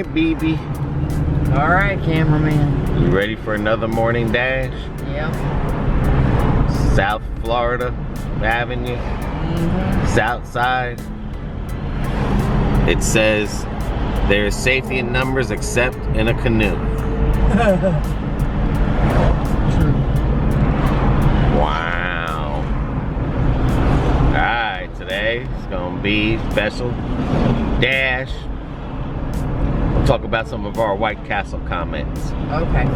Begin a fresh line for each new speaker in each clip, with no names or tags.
right, BB.
All right, cameraman.
You ready for another morning dash?
Yep.
South Florida Avenue. South side. It says there is safety in numbers except in a canoe. Wow. Alright, today it's gonna be special dash. We'll talk about some of our White Castle comments.
Okay.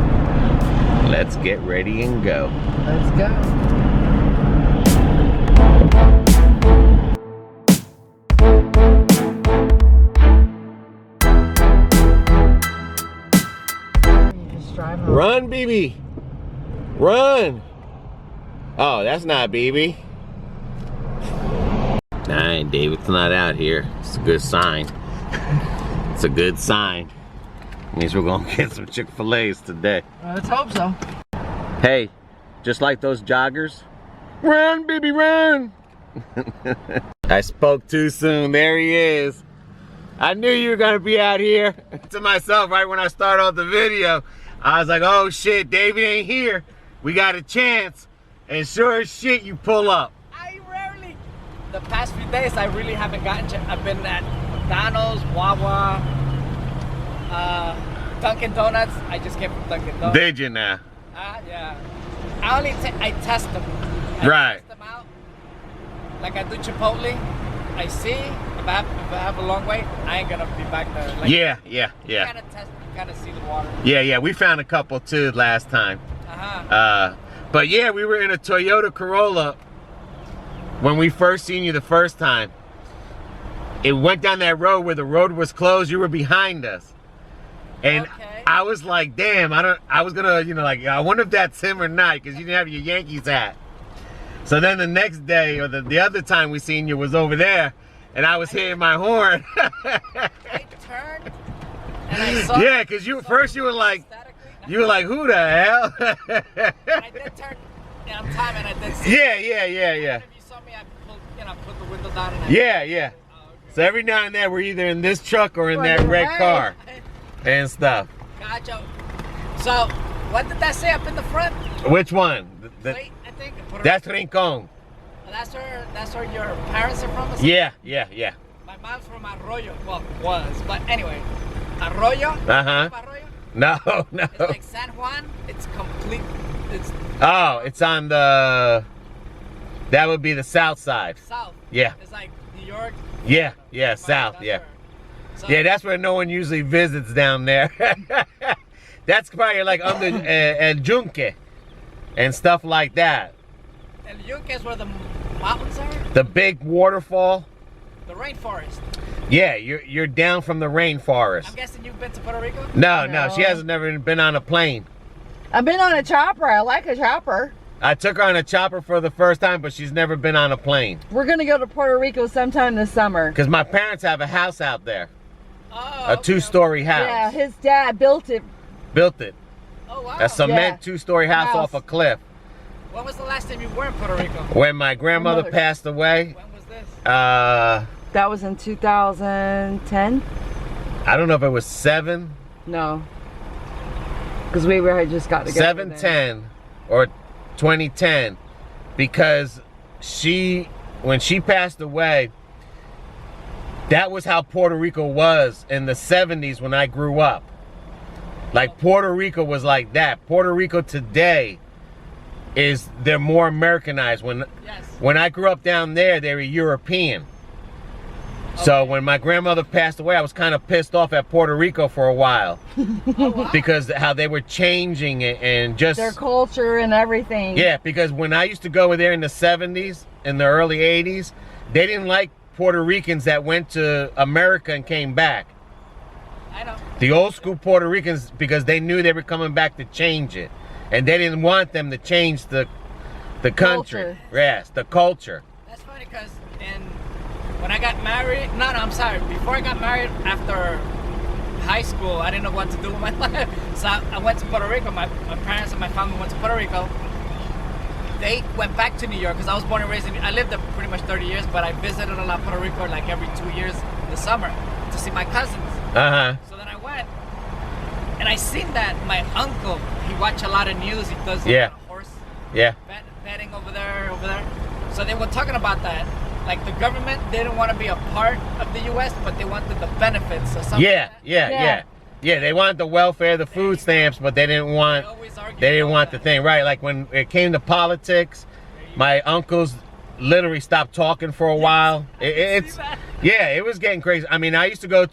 Let's get ready and go.
Let's go.
Run, BB. Run. Oh, that's not BB. Nah, David's not out here. It's a good sign. It's a good sign. Means we're gonna get some Chick-fil-A's today.
Let's hope so.
Hey, just like those joggers, run, baby, run. I spoke too soon. There he is. I knew you were gonna be out here. To myself, right when I started off the video, I was like, oh shit, David ain't here. We got a chance. And sure as shit, you pull up.
I rarely, the past few days, I really haven't gotten, I've been at McDonald's, Wawa, Dunkin' Donuts. I just came from Dunkin' Donuts.
Did you now?
Yeah. I test them.
Right.
Test them out. Like I do Chipotle. I see if I have a long wait, I ain't gonna be back there. Like,
Yeah.
You gotta test, you gotta see the water.
Yeah, we found a couple too last time. But yeah, we were in a Toyota Corolla when we first seen you the first time. It went down that road where the road was closed. You were behind us. And
okay.
I was like, damn, I was gonna, I wonder if that's him or not, because you didn't have your Yankees hat. So then the next day, or the other time we seen you was over there, and I was hitting my horn.
I turned and I saw.
Yeah, because you were like, who the hell?
I did turn on time and I did see.
Yeah.
If you saw me, I put the window down and
Yeah.
Okay.
So every now and then we're either in this truck or in that red car and stuff.
Gotcha. So, what did that say up in the front?
Which one?
Wait, I think.
That's Rincon.
That's where your parents are from? Or something?
Yeah.
My mom's from Arroyo. Well, was. But anyway, Arroyo?
Uh-huh.
Arroyo?
No.
It's like San Juan. It's complete.
It's on the... That would be the south side.
South.
Yeah.
It's like New York.
Yeah, south, yeah.
So,
yeah, that's where no one usually visits down there. That's probably like under El Yunque and stuff like that.
El Yunque is where the mountains are?
The big waterfall.
The rainforest.
Yeah, you're down from the rainforest.
I'm guessing you've been to Puerto Rico?
No, she hasn't never been on a plane.
I've been on a chopper. I like a chopper.
I took her on a chopper for the first time, but she's never been on a plane.
We're going to go to Puerto Rico sometime this summer.
Because my parents have a house out there.
Oh,
A two-story house.
Yeah, his dad built it.
Built it.
Oh, wow.
A cement two-story house off a cliff.
When was the last time you were in Puerto Rico?
When my grandmother passed away.
When was this?
That was in 2010?
I don't know if it was 7.
No. Because we had just got together.
7-10 or 2010, because when she passed away, that was how Puerto Rico was in the 70s when I grew up. Like Puerto Rico was like that. Puerto Rico today they're more Americanized. When I grew up down there, they were European. So when my grandmother passed away, I was kind of pissed off at Puerto Rico for a while.
Oh, wow.
Because how they were changing it and just...
Their culture and everything.
Yeah, because when I used to go over there in the 70s, in the early 80s, they didn't like Puerto Ricans that went to America and came back.
I know.
The old school Puerto Ricans, because they knew they were coming back to change it. And they didn't want them to change the country.
Culture.
Yes, the culture.
That's funny because when I got married, I'm sorry, before I got married, after high school, I didn't know what to do with my life. So I went to Puerto Rico. My parents and my family went to Puerto Rico. They went back to New York because I was born and raised in, I lived there pretty much 30 years, but I visited a lot Puerto Rico like every 2 years in the summer to see my cousins.
Uh-huh.
So then I went And I seen that my uncle, he watch a lot of news. He does a lot of horse betting over there. So they were talking about that. Like the government didn't want to be a part of the U.S., but they wanted the benefits or something.
Yeah. They wanted the welfare, the food stamps, but they didn't want the thing, right? Like when it came to politics, my uncles literally stopped talking for a while. It was getting crazy. I mean, I used to go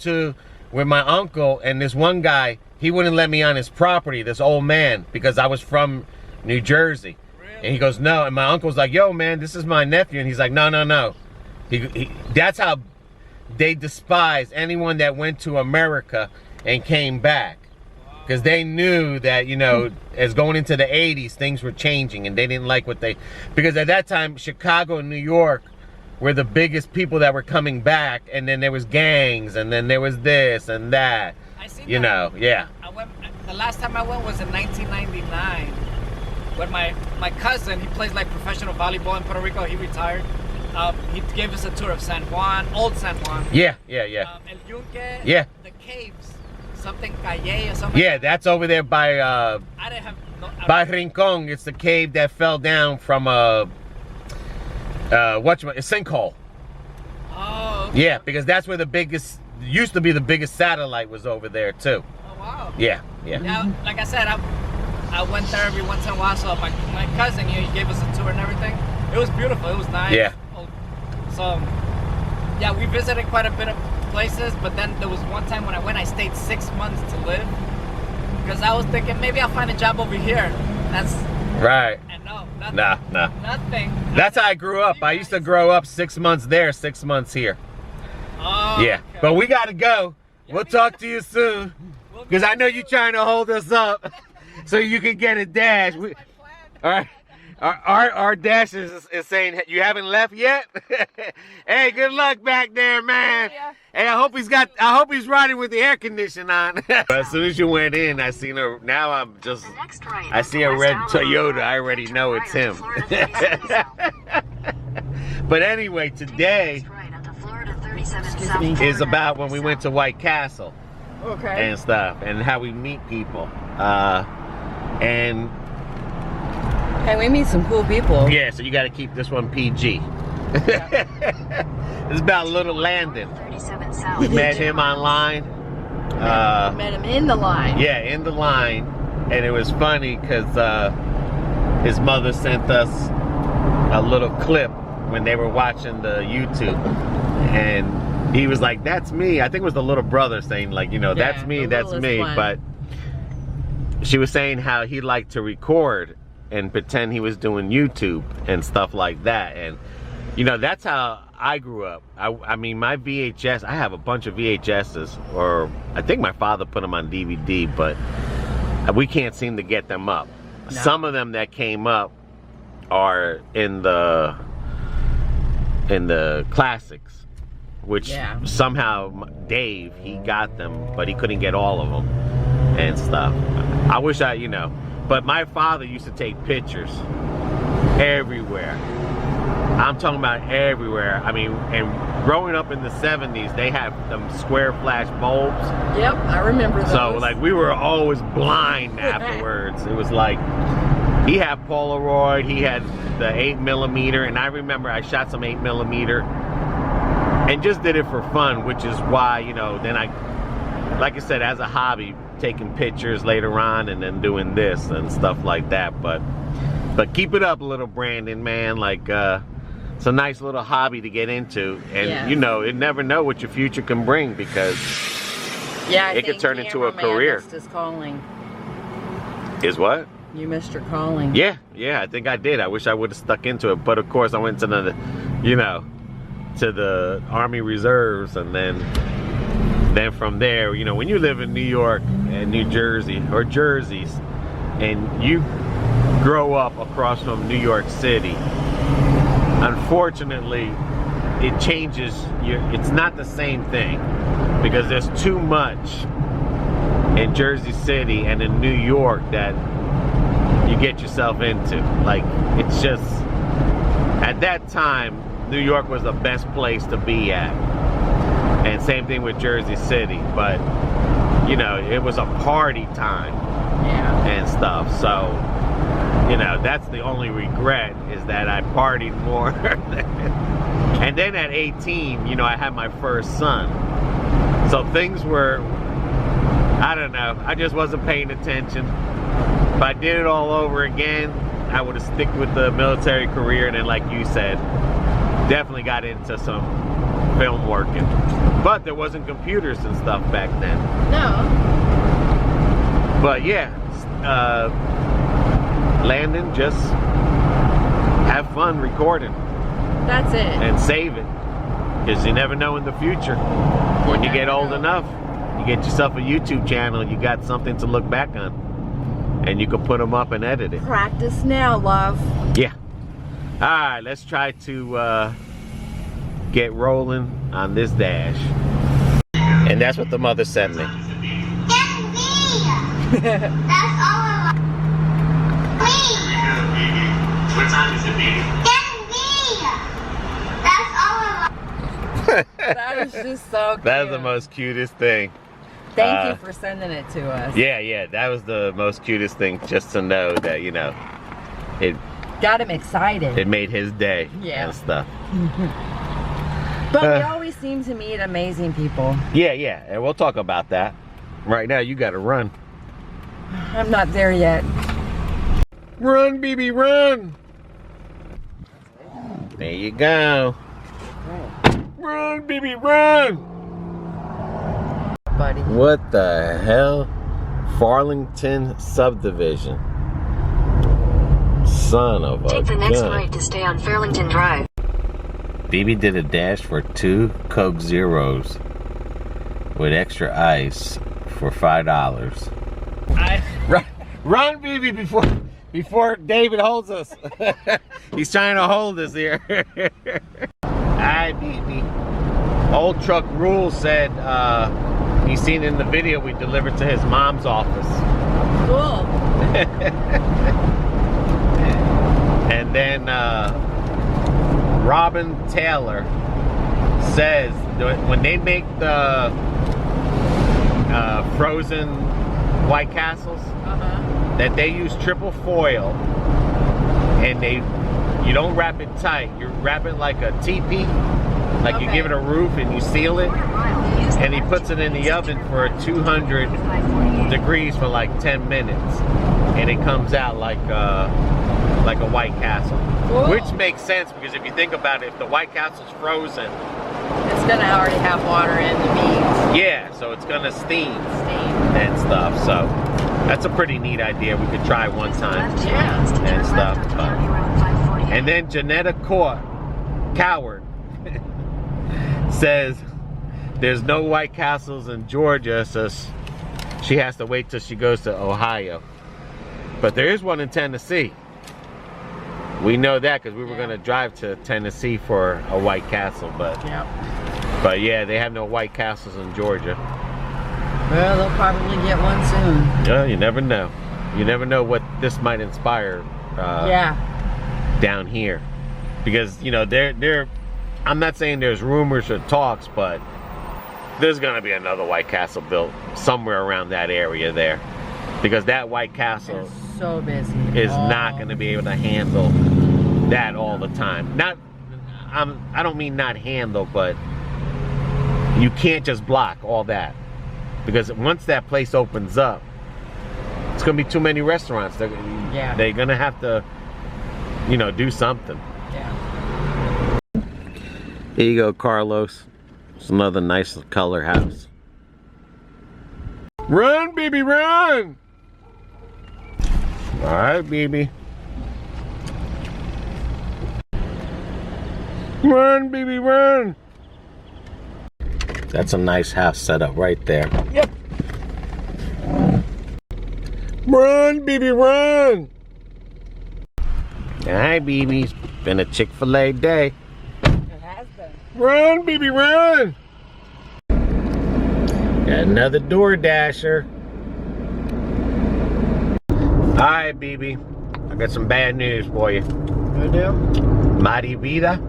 with my uncle, and this one guy, he wouldn't let me on his property, this old man, because I was from New Jersey. Really? And he goes, no. And my uncle's like, yo, man, this is my nephew. And he's like, no. That's how they despise anyone that went to America and came back. Because they knew that, you know, as going into the 80s, things were changing, and they didn't like because at that time, Chicago and New York were the biggest people that were coming back, and then there was gangs, and then there was this and that.
I seen
you know, yeah.
The last time I went was in 1999, when my cousin, he plays like professional volleyball in Puerto Rico. He retired. He gave us a tour of San Juan, old San Juan.
Yeah.
El Yunque.
Yeah.
The caves, something Calle or something.
Yeah, that's over there by
I didn't have
by Rincon. It's the cave that fell down from a sinkhole.
Oh. Okay.
Yeah, because that's where used to be the biggest satellite was over there too.
Oh wow.
Yeah.
Yeah, like I said, I went there every once in a while. So my cousin, he gave us a tour and everything. It was beautiful. It was nice.
Yeah.
So, yeah, we visited quite a bit of places, but then there was one time when I went, I stayed 6 months to live because I was thinking maybe I'll find a job over here. That's
right.
And no, nothing.
Nah.
Nothing.
That's how I grew up. I used to grow up 6 months there, 6 months here.
Oh.
Yeah. Okay. But we gotta go. We'll talk to you soon because I know you're trying to hold us up so you can get a dash. All right. Our dash is saying you haven't left yet. Hey, good luck back there, man. Yeah. Hey, I hope he's riding with the air conditioning on. As soon as you went in, I seen her. Now I see a red Toyota. I already know it's him. But anyway, today is about when we went to White Castle.
Okay.
And stuff, and how we meet people.
Hey, we meet some cool people.
Yeah, so you got to keep this one PG. It's about little Landon. We met him online.
Met him in the line.
Yeah, in the line. And it was funny because his mother sent us a little clip when they were watching the YouTube. And he was like, that's me. I think it was the little brother saying, like, you know, that's me, that's me. One. But she was saying how he liked to record and pretend he was doing YouTube and stuff like that. And, you know, that's how I grew up. I mean, my VHS, I have a bunch of VHSs, or I think my father put them on DVD, but we can't seem to get them up. No. Some of them that came up are in the classics, which somehow Dave, he got them, but he couldn't get all of them and stuff. I wish you know, but my father used to take pictures everywhere. I'm talking about everywhere. I mean, and growing up in the 70s, they had them square flash bulbs.
Yep, I remember those.
So, like, we were always blind afterwards. It was like, he had Polaroid, he had the 8mm, and I remember I shot some 8mm and just did it for fun, which is why, you know, then like I said, as a hobby, taking pictures later on and then doing this and stuff like that. But keep it up, little Brandon, man. Like, it's a nice little hobby to get into, and you know, you never know what your future can bring, because it could turn into a career.
Missed his calling.
Is what?
You missed your calling.
Yeah, I think I did. I wish I would have stuck into it, but of course I went to the Army Reserves, and then from there, you know, when you live in New York and New Jersey, or Jerseys, and you grow up across from New York City, unfortunately, it changes. It's not the same thing, because there's too much in Jersey City and in New York that you get yourself into. Like, it's just, at that time, New York was the best place to be at. And same thing with Jersey City. But you know, it was a party time
Yeah.
and stuff. So, you know, that's the only regret, is that I partied more. And then at 18, you know, I had my first son. So things were, I don't know, I just wasn't paying attention. If I did it all over again, I would have stick with the military career, and then, like you said, definitely got into some film working. But there wasn't computers and stuff back then.
No.
But yeah, Landon, just have fun recording
That's it.
and save it, because you never know in the future. When you get old enough, you get yourself a YouTube channel, you got something to look back on, and you can put them up and edit it.
Practice now, love.
Yeah. All right, let's try to get rolling on this dash. And that's what the mother sent me.
That's all I want. What time is it, baby? That's all I want.
That is just so cute.
That is the most cutest thing.
Thank you for sending it to us.
Yeah, that was the most cutest thing, just to know that, you know, it
Got him excited.
made his day
Yeah.
and stuff.
But we always seem to meet amazing people.
Yeah, and we'll talk about that. Right now, you gotta run.
I'm not there yet.
Run, BB, run! There you go. Run, BB, run!
Buddy.
What the hell? Farlington subdivision. Son of a
Take the next
gun.
right to stay on Fairlington Drive.
BB did a dash for 2 Coke Zeros with extra ice for $5. Run, BB, before David holds us. He's trying to hold us here. Alright, BB. Old Truck Rule said he's seen in the video we delivered to his mom's office.
Cool.
And then Robin Taylor says that when they make the frozen White Castles, that they use triple foil, and you don't wrap it tight, you wrap it like a teepee, like you give it a roof and you seal it, and he puts it in the oven for 200 degrees for like 10 minutes, and it comes out like a White Castle.
Cool.
Which makes sense, because if you think about it, if the White Castle's frozen,
It's gonna already have water in the beans.
yeah, so it's gonna steam
Steam.
and stuff. So that's a pretty neat idea. We could try one time
Yeah.
and stuff. And then Janetta Coward says there's no White Castles in Georgia, so she has to wait till she goes to Ohio. But there is one in Tennessee. We know that because we were going to drive to Tennessee for a White Castle, but yeah, they have no White Castles in Georgia.
Well, they'll probably get one soon.
Yeah, you never know. You never know what this might inspire down here, because you know I'm not saying there's rumors or talks, but there's going to be another White Castle built somewhere around that area there, because that White Castle
It's so busy.
is not going to be able to handle that all the time. I don't mean not handle, but you can't just block all that, because once that place opens up, it's going to be too many restaurants. They're going to have to, you know, do something.
Yeah.
Here you go, Carlos. It's another nice color house. Run, baby, run! All right, baby. Run, baby, run! That's a nice house set up right there.
Yep.
Run, baby, run! All right, baby. It's been a Chick-fil-A day.
It has been.
Run, baby, run! Got another Doordasher. Alright, BB. I got some bad news for you.
You do?
Mari vida.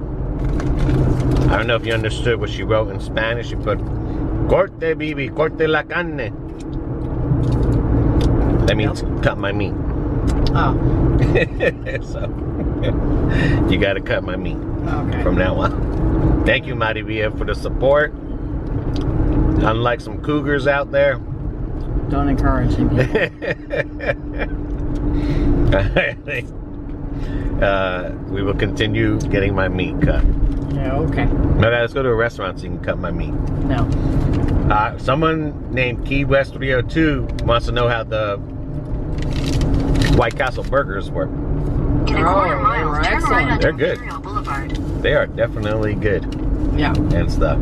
I don't know if you understood what she wrote in Spanish. She put, corte, BB, corte la carne. That means cut my meat.
Oh.
So, you gotta cut my meat
Okay.
from now on. Thank you, Mighty Via, for the support. Unlike some cougars out there.
Don't encourage him.
We will continue getting my meat cut.
Yeah, okay.
Maybe let's go to a restaurant so you can cut my meat.
No.
Someone named Key West 302 wants to know how the White Castle burgers work.
In a quarter mile,
they're
turn right
excellent.
onto
They're good.
Imperial Boulevard.
They are definitely good
Yeah.
and stuff.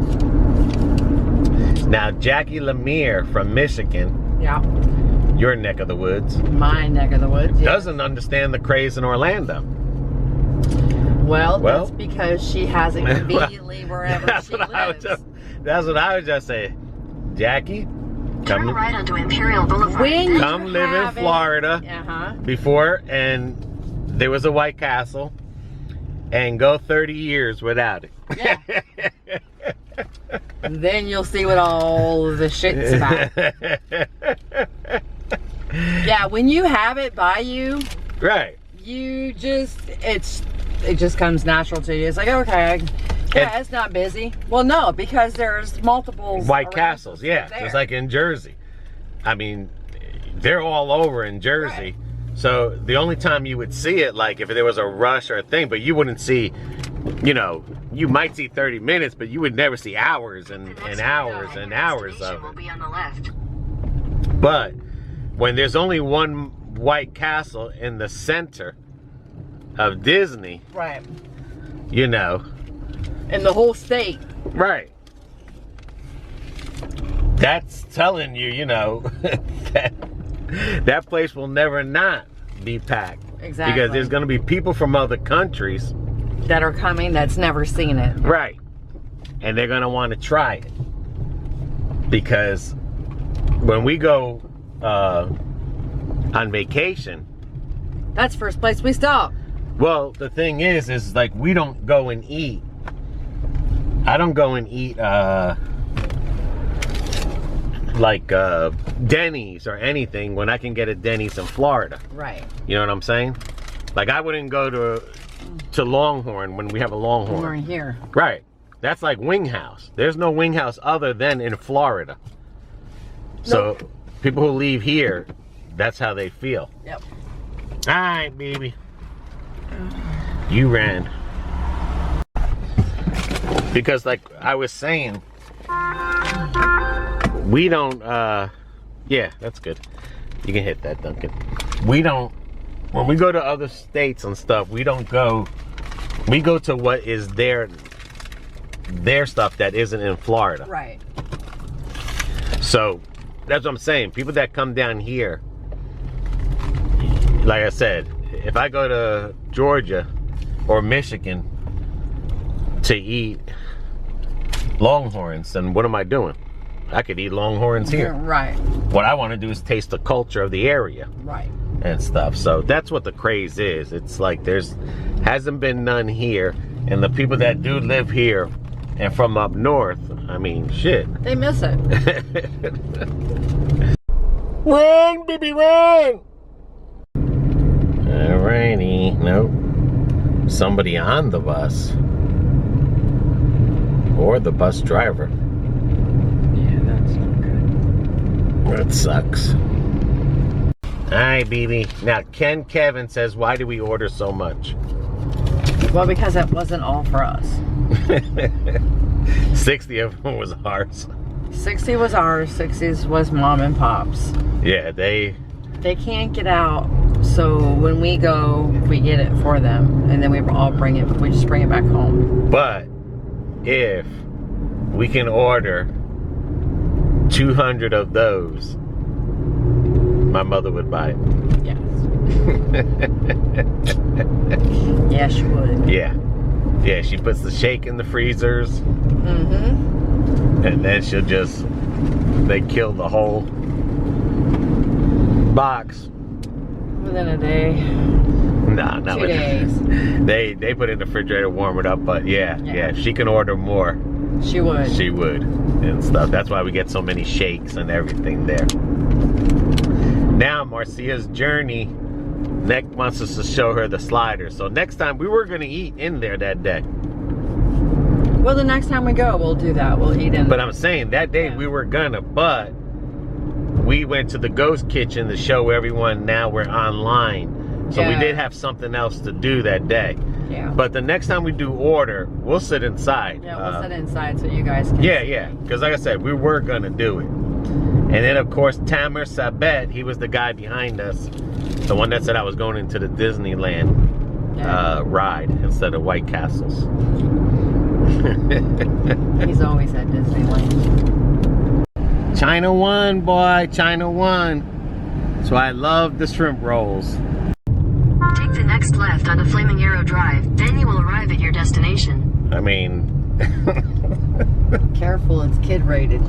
Now, Jackie Lemire from Michigan,
Yeah.
your neck of the woods,
My neck of the woods. Yeah.
doesn't understand the craze in Orlando.
Well,
Well-
that's because she has it conveniently wherever
That's
she
what I was
lives.
that's what I was just saying. Jackie,
Turn
come,
right onto Imperial Boulevard.
When
come
you
live in
have it-
Florida
Uh-huh.
before, and there was a White Castle, and go 30 years without it.
Yeah. Then you'll see what all the shit's about. Yeah, when you have it by you,
Right.
you just, it just comes natural to you. It's like, okay, yeah, it's not busy. Well, no, because there's multiple
White
around
Castles, yeah,
there.
just like in Jersey. I mean, they're all over in Jersey.
Right.
So the only time you would see it, like if there was a rush or a thing, but you wouldn't see, you know, you might see 30 minutes, but you would never see hours and hours and hours of
Will
it.
be on the left.
But when there's only one White Castle in the center of Disney,
Right.
you know,
In the whole state.
right. That's telling you, you know, that place will never not be packed.
Exactly.
Because there's going to be people from other countries.
That are coming that's never seen it.
Right. And they're going to want to try it. Because when we go on vacation,
That's first place we stop.
well, the thing is like we don't go and eat. I don't go and eat like Denny's or anything when I can get a Denny's in Florida.
Right.
You know what I'm saying? Like I wouldn't go to Longhorn when we have a Longhorn.
We're in here.
Right. That's like Wing House. There's no Wing House other than in Florida. So people who leave here, that's how they feel.
Yep.
All right, baby. You ran. Because like I was saying, we don't, yeah, that's good. You can hit that, Duncan. We don't, when we go to other states and stuff, we don't go, we go to what is their stuff that isn't in Florida.
Right.
So that's what I'm saying. People that come down here, like I said, if I go to Georgia or Michigan to eat Longhorns, then what am I doing? I could eat Longhorns here.
Right.
What I want to do is taste the culture of the area
Right.
and stuff. So that's what the craze is. It's like hasn't been none here, and the people that do live here and from up north, I mean, shit.
They miss it.
Run, baby, run! Alrighty, nope. Somebody on the bus. Or the bus driver.
Yeah, that's not good.
That sucks. Alright, baby. Now, Kevin says, why do we order so much?
Well, because it wasn't all for us.
60 of them was ours.
60 was ours, 60 was mom and pop's.
Yeah, they
can't get out, so when we go, we get it for them, and then we just bring it back home.
But if we can order 200 of those, my mother would buy it.
Yes. Yes, you would.
Yeah. Yeah, she puts the shake in the freezers.
Mm-hmm.
And then they kill the whole box.
Within a day.
Nah, not
2 days.
They put it in the refrigerator, warm it up, but yeah, if she can order more,
She would.
she would and stuff. That's why we get so many shakes and everything there. Now Marcia's journey, Nick wants us to show her the slider. So next time, we were gonna eat in there that day.
Well, the next time we go, we'll do that. We'll eat in
But
there.
I'm saying that day we were gonna, but we went to the ghost kitchen to show everyone now we're online. So we
Yeah.
did have something else to do that day.
Yeah.
But the next time we do order, we'll sit inside.
Yeah, we'll sit inside so you guys can.
Yeah. Because like I said, we were gonna do it. And then of course Tamer Sabet, he was the guy behind us. The one that said I was going into the Disneyland ride instead of White Castles.
He's always at Disneyland.
China One, boy, China One. So I love the shrimp rolls.
Take the next left on the Flaming Arrow Drive, then you will arrive at your destination.
I mean,
Careful, it's kid rated.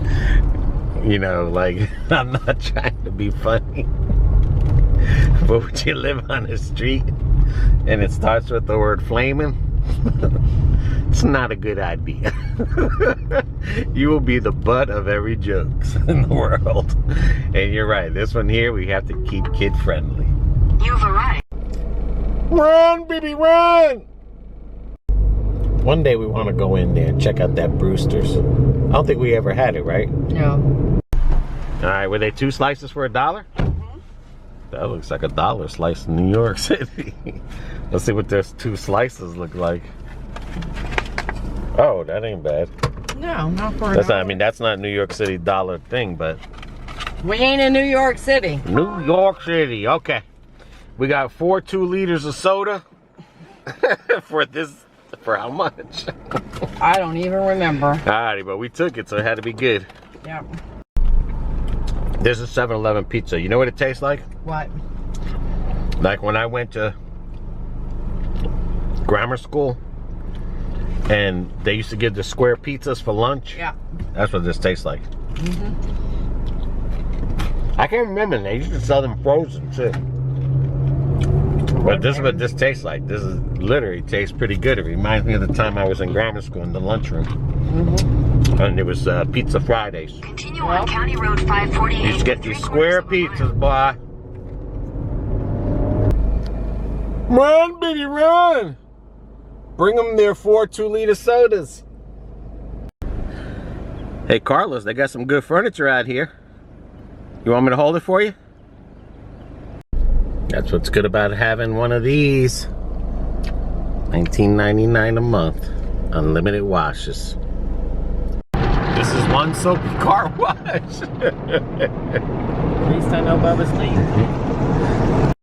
you know, like, I'm not trying to be funny. But would you live on a street and it starts with the word flaming? It's not a good idea. You will be the butt of every joke in the world. And you're right, this one here, we have to keep kid friendly.
You've arrived.
Run, baby, run! One day we want to go in there and check out that Brewster's. I don't think we ever had it, right?
No.
All right, were they 2 slices for $1? That looks like $1 slice in New York City. Let's see what those 2 slices look like. Oh, that ain't bad.
No, not for
That's not, I mean, that's not New York City dollar thing, but
We ain't in New York City.
New York City, okay. We got 4 2-liters of soda for how much?
I don't even remember.
Alrighty, but we took it, so it had to be good.
Yep.
There's a 7-Eleven pizza. You know what it tastes like?
What?
Like when I went to grammar school and they used to give the square pizzas for lunch.
Yeah.
That's what this tastes like. I can't remember. They used to sell them frozen too. But this is what this tastes like. This is literally tastes pretty good. It reminds me of the time I was in grammar school in the lunchroom. And it was Pizza Fridays.
Continue on County Road 548.
You used to get these square pizzas, boy. Run, baby, run! Bring them their 4 2-liter sodas. Hey, Carlos, they got some good furniture out here. You want me to hold it for you? That's what's good about having one of these. $19.99 a month. Unlimited washes. This is one soapy car wash.
At least I know Bubba's leaving.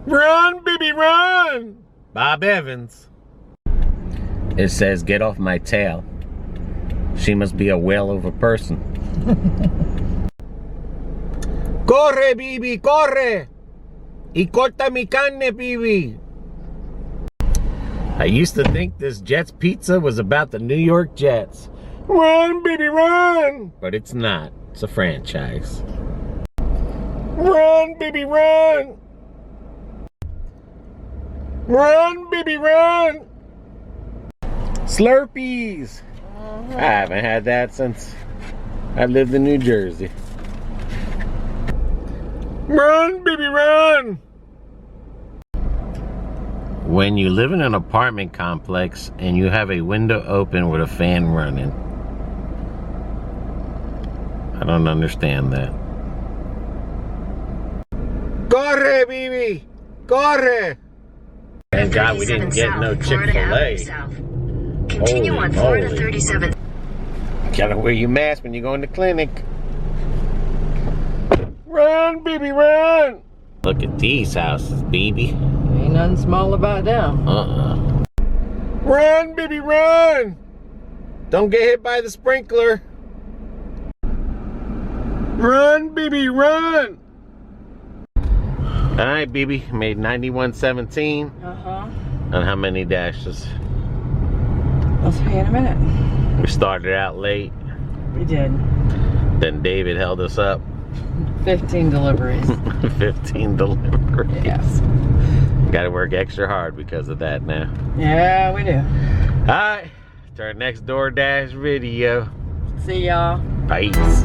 Run, baby, run! Bob Evans. It says, get off my tail. She must be a whale of a person. Corre, Bibi, corre! Y corta mi carne, Bibi. I used to think this Jets pizza was about the New York Jets. Run, baby, run! But it's not. It's a franchise. Run, baby, run! Run, baby, run! Slurpees! I haven't had that since I lived in New Jersey. Run, baby, run! When you live in an apartment complex and you have a window open with a fan running, I don't understand that. Corre, baby! Corre! Thank God we didn't get no Chick-fil-A.
Continue
Holy
on Florida
moly.
37.
Gotta wear your mask when you go in the clinic. Run, baby, run! Look at these houses, baby.
Ain't nothing small about them.
Run, baby, run! Don't get hit by the sprinkler. Run, baby, run! All right, baby, made 91.17. On how many dashes?
I'll tell you in a minute.
We started out late.
We did.
Then David held us up.
15 deliveries.
15 deliveries.
Yes.
Got to work extra hard because of that now.
Yeah, we do.
All right, to our next DoorDash video.
See y'all.
Peace.